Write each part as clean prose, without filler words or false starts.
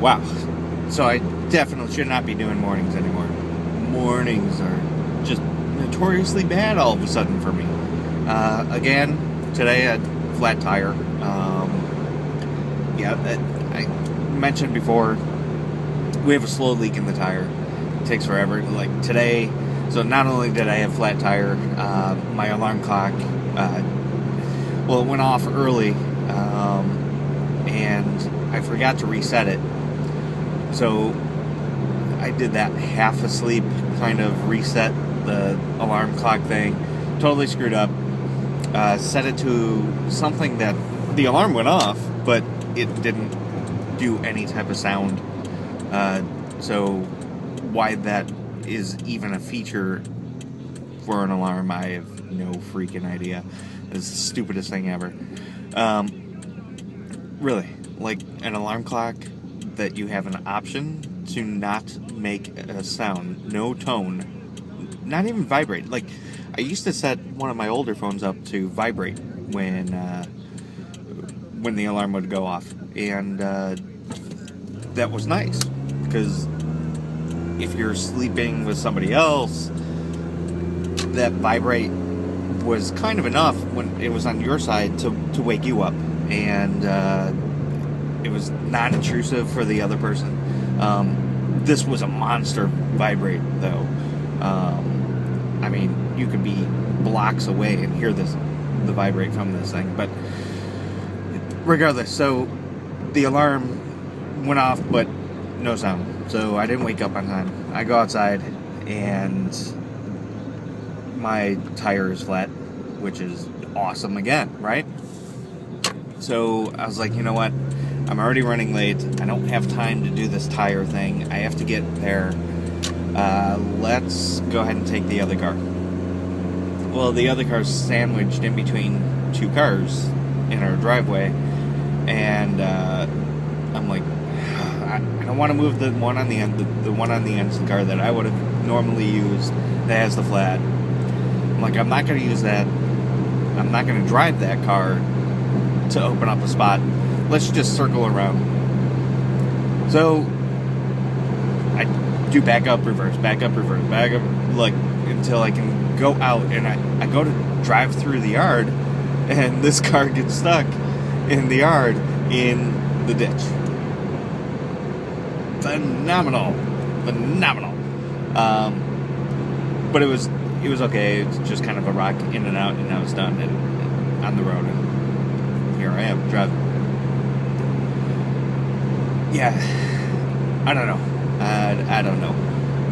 Wow. So I definitely should not be doing mornings anymore. Mornings are just notoriously bad all of a sudden for me. Again, today I had a flat tire. I mentioned before, we have a slow leak in the tire. It takes forever. Like today, so not only did I have flat tire, my alarm clock, it went off early, and I forgot to reset it. So I did that half asleep kind of reset the alarm clock thing. Totally screwed up. Set it to something that the alarm went off, but it didn't do any type of sound. So why that is even a feature for an alarm, I have no freaking idea. It's the stupidest thing ever. Really, like an alarm clock that you have an option to not make a sound, no tone, not even vibrate. Like, I used to set one of my older phones up to vibrate when the alarm would go off, and that was nice, because if you're sleeping with somebody else, that vibrate was kind of enough when it was on your side to wake you up, and it was non-intrusive for the other person. This was a monster vibrate, though. I mean, you could be blocks away and hear the vibrate from this thing, but regardless, so the alarm went off, but no sound, so I didn't wake up on time. I go outside, and my tire is flat, which is awesome again, right? So I was like, you know what? I'm already running late. I don't have time to do this tire thing. I have to get there. Let's go ahead and take the other car. Well, the other car's sandwiched in between two cars in our driveway, and I'm like, I don't want to move the one on the end, the one on the end of the car that I would have normally used that has the flat. I'm like, I'm not going to use that. I'm not going to drive that car to open up a spot. Let's just circle around. So I do back up, reverse, back up, like until I can go out, and I go to drive through the yard, and this car gets stuck in the yard in the ditch. Phenomenal. But it was okay. It was just kind of a rock in and out, and I was done and on the road, and here I am driving. Yeah, I don't know. I don't know.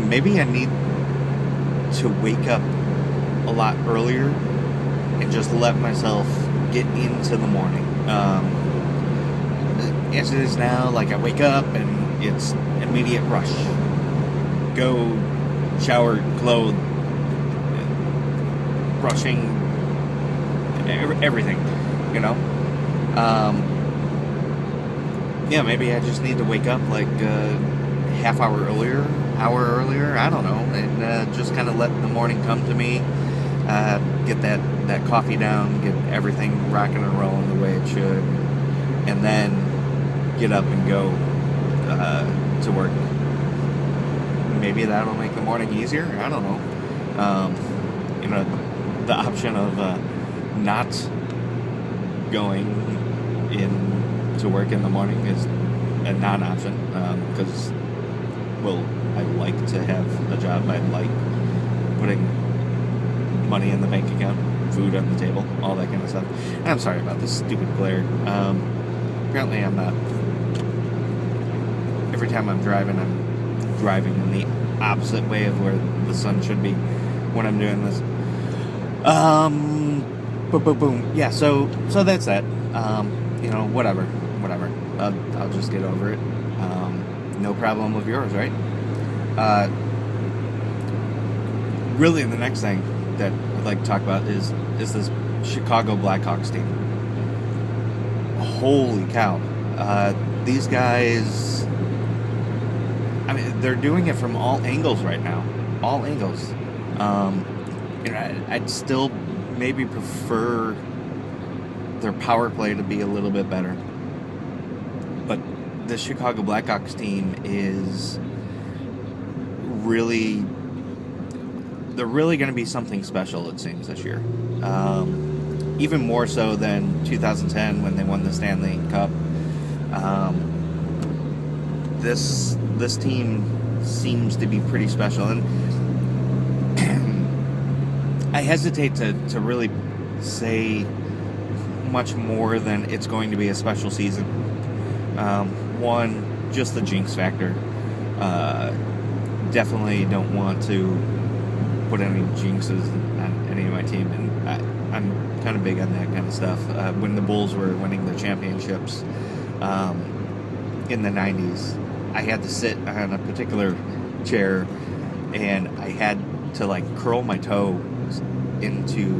Maybe I need to wake up a lot earlier and just let myself get into the morning. As it is now, like I wake up and it's immediate rush. Go, shower, clothe, brushing, everything, you know? Yeah, maybe I just need to wake up like half hour earlier, I don't know, and just kind of let the morning come to me, get that coffee down, get everything rocking and rolling the way it should, and then get up and go to work. Maybe that'll make the morning easier, I don't know. You know, the option of not going in to work in the morning is a non-option, because I like to have a job. I like putting money in the bank account, food on the table, all that kind of stuff. And I'm sorry about this stupid glare. Apparently I'm not. Every time I'm driving in the opposite way of where the sun should be when I'm doing this. Boom. Yeah, so that's that. You know, whatever. I'll just get over it. No problem with yours, right? Really, the next thing that I'd like to talk about is this Chicago Blackhawks team. Holy cow. These guys, I mean, they're doing it from all angles right now. All angles. You know, I'd still maybe prefer their power play to be a little bit better. But the Chicago Blackhawks team is really, they're really going to be something special, it seems, this year. Even more so than 2010 when they won the Stanley Cup. This team seems to be pretty special, and I hesitate to really say much more than it's going to be a special season. One, just the jinx factor. Definitely don't want to put any jinxes on any of my team, and I'm kind of big on that kind of stuff. When the Bulls were winning the championships in the 90s, I had to sit on a particular chair, and I had to curl my toes into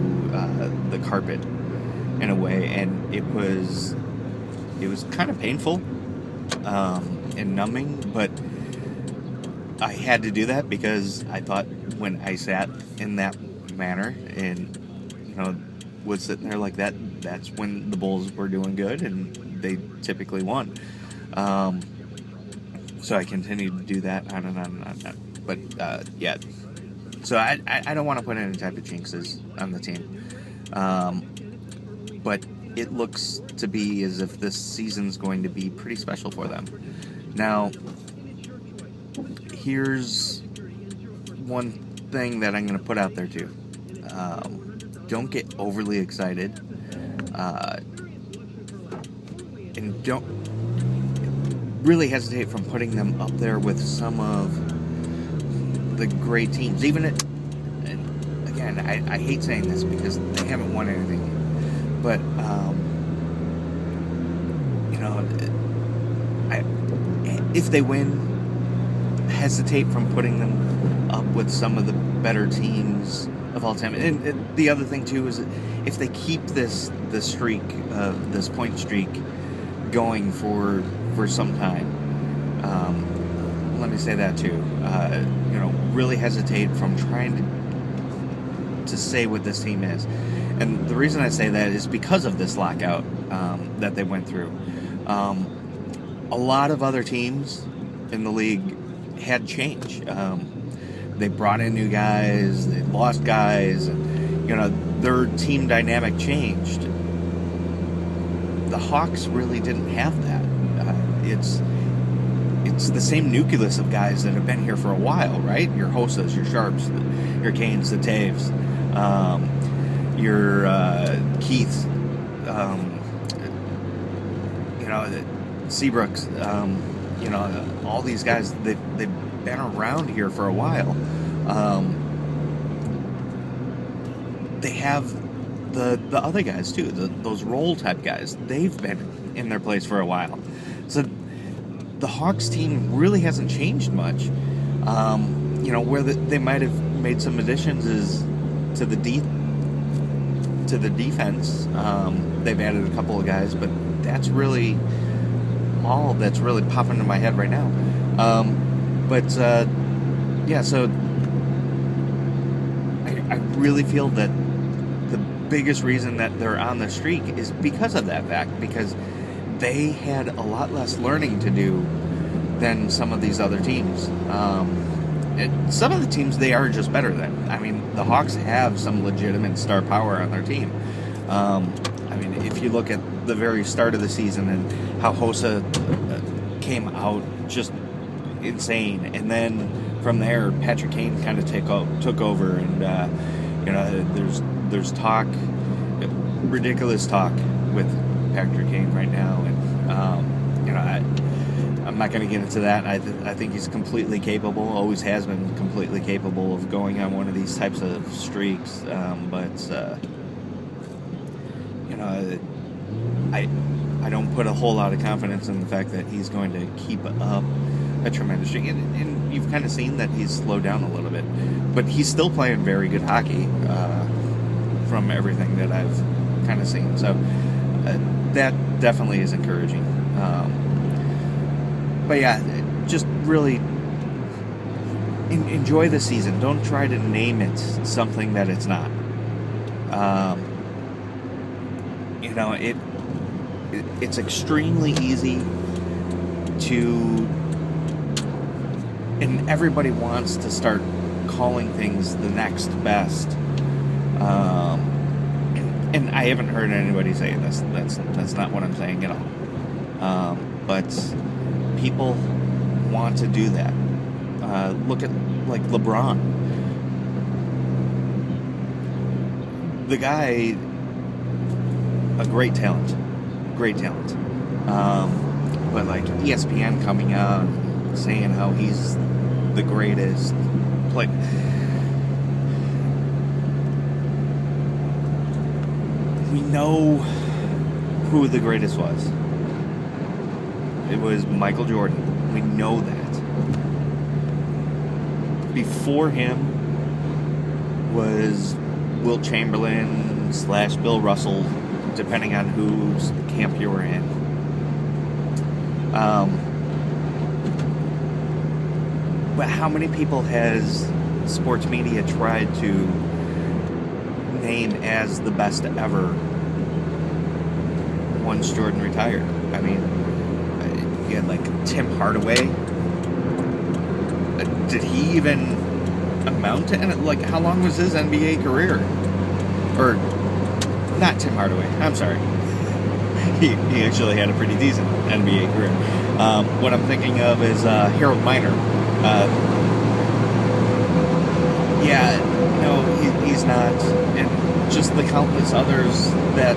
the carpet in a way, and it was kind of painful and numbing, but I had to do that because I thought when I sat in that manner and was sitting there like that, that's when the Bulls were doing good and they typically won. So I continued to do that on and on and on. But yeah, so I don't want to put any type of jinxes on the team. But it looks to be as if this season's going to be pretty special for them. Now, here's one thing that I'm going to put out there too. Don't get overly excited. And don't really hesitate from putting them up there with some of the great teams. Even and again, I hate saying this because they haven't won anything. But, if they win, hesitate from putting them up with some of the better teams of all time. And the other thing, too, is if they keep this streak, this point streak going for some time, let me say that, too, really hesitate from trying to say what this team is. And the reason I say that is because of this lockout that they went through. A lot of other teams in the league had change. They brought in new guys, they lost guys, and, their team dynamic changed. The Hawks really didn't have that. It's the same nucleus of guys that have been here for a while, right? Your Hosas, your Sharps, your Canes, the Taves, your Keith, Seabrooks, all these guys, they've been around here for a while. They have the other guys too, those role type guys. They've been in their place for a while. So the Hawks team really hasn't changed much. Where they might have made some additions is to the defense. They've added a couple of guys, but that's really all that's really popping into my head right now. So I really feel that the biggest reason that they're on the streak is because of that fact, because they had a lot less learning to do than some of these other teams. Some of the teams they are just better than. I mean, the Hawks have some legitimate star power on their team. If you look at the very start of the season and how Hossa came out just insane, and then from there Patrick Kane kind of took over, and there's talk, ridiculous talk with Patrick Kane right now, and I'm not going to get into that. I think he's completely capable, always has been completely capable of going on one of these types of streaks, I don't put a whole lot of confidence in the fact that he's going to keep up a tremendous streak. And you've kind of seen that he's slowed down a little bit. But he's still playing very good hockey from everything that I've kind of seen. So that definitely is encouraging. But yeah, just really enjoy the season. Don't try to name it something that it's not. It's extremely easy and everybody wants to start calling things the next best. And I haven't heard anybody say this. That's not what I'm saying at all. But people want to do that. Look at like LeBron. The guy, a great talent. But like ESPN coming out saying how he's the greatest. Like, we know who the greatest was. It was Michael Jordan. We know that. Before him was Wilt Chamberlain / Bill Russell, depending on whose camp you were in. But how many people has sports media tried to name as the best ever once Jordan retired? I mean, you had like Tim Hardaway. Did he even amount to anything? Like, how long was his NBA career? Or, not Tim Hardaway, I'm sorry. He actually had a pretty decent NBA career. What I'm thinking of is Harold Miner. He's not. And just the countless others that,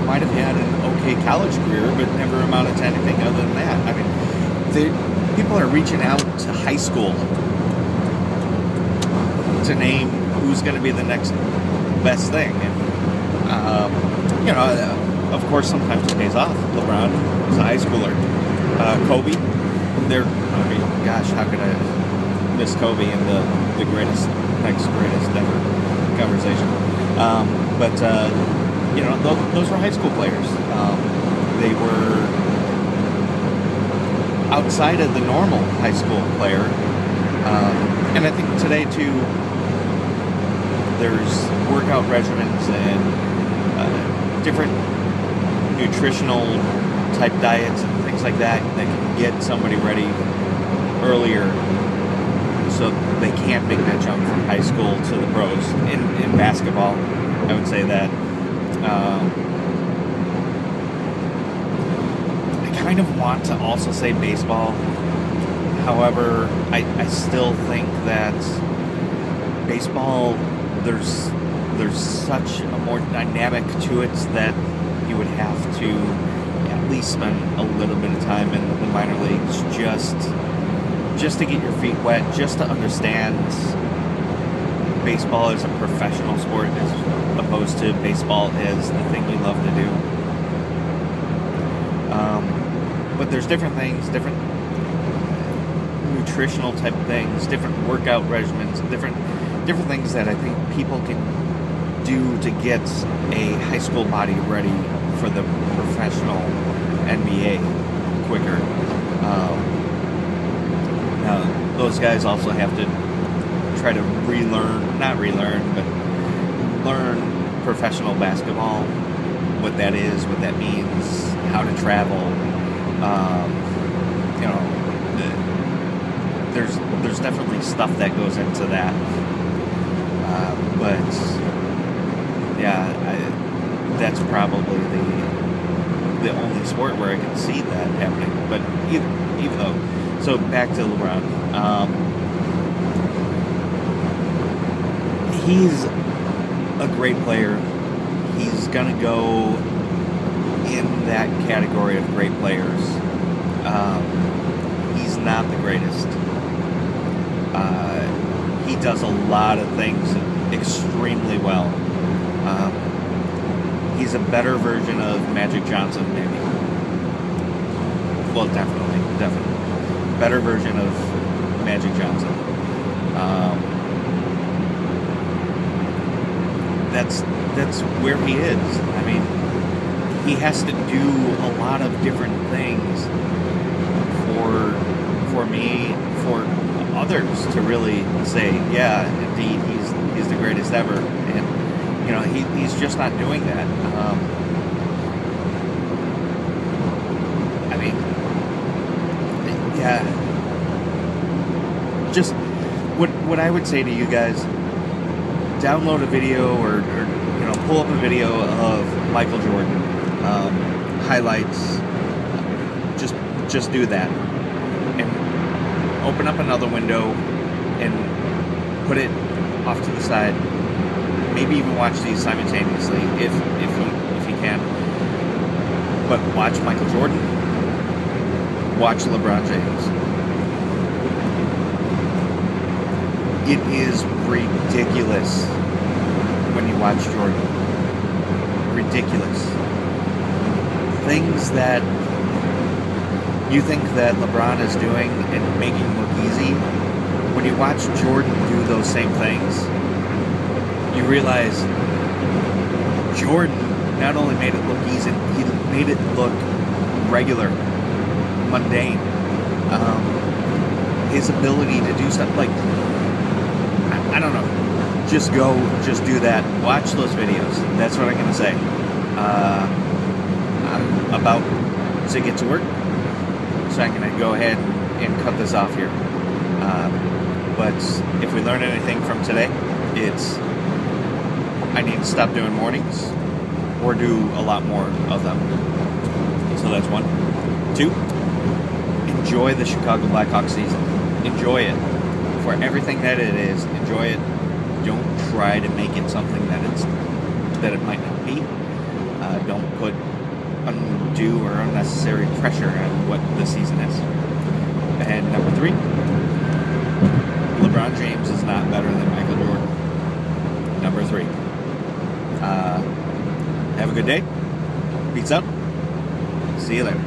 might have had an okay college career, but never amounted to anything other than that. I mean, people are reaching out to high school to name who's going to be the next best thing. And, of course, sometimes it pays off. LeBron was a high schooler. Kobe, how could I miss Kobe in the next greatest ever conversation? Those were high school players. They were outside of the normal high school player. And I think today, too, there's workout regimens and different nutritional type diets and things like that can get somebody ready earlier so they can't make that jump from high school to the pros. In basketball, I would say that. I kind of want to also say baseball. However, I still think that baseball, there's such a more dynamic to it that you would have to at least spend a little bit of time in the minor leagues just to get your feet wet, just to understand baseball as a professional sport as opposed to baseball as the thing you love to do. But there's different things, different nutritional type things, different workout regimens, different things that I think people can do to get a high school body ready for the professional NBA quicker. Now, those guys also have to try to learn professional basketball, what that is, what that means, how to travel. There's definitely stuff that goes into that. That's probably the only sport where I can see that happening. But even though, so back to LeBron. He's a great player. He's gonna go in that category of great players. He's not the greatest. He does a lot of things extremely well. He's a better version of Magic Johnson, maybe. Well, definitely. Better version of Magic Johnson. That's where he is. I mean, he has to do a lot of different things for me, for others to really say, yeah, indeed, he's the greatest ever. And he's just not doing that. I mean, just what I would say to you guys: download a video or pull up a video of Michael Jordan highlights. Just do that, and open up another window and put it off to the side. Maybe even watch these simultaneously if you can. But watch Michael Jordan. Watch LeBron James. It is ridiculous when you watch Jordan. Ridiculous. Things that you think that LeBron is doing and making look easy, when you watch Jordan do those same things, you realize Jordan not only made it look easy, he made it look regular, mundane. His ability to do stuff like, I don't know, just do that. Watch those videos. That's what I'm going to say. I'm about to get to work, so I'm going to go ahead and cut this off here. But if we learn anything from today, it's I need to stop doing mornings or do a lot more of them. So that's 1. 2, enjoy the Chicago Blackhawks season. Enjoy it for everything that it is. Enjoy it. Don't try to make it something that it might not be. Don't put undue or unnecessary pressure on what the season is. And number 3, LeBron James is not better than Michael Jordan. Number 3. Have a good day. Peace out. See you later.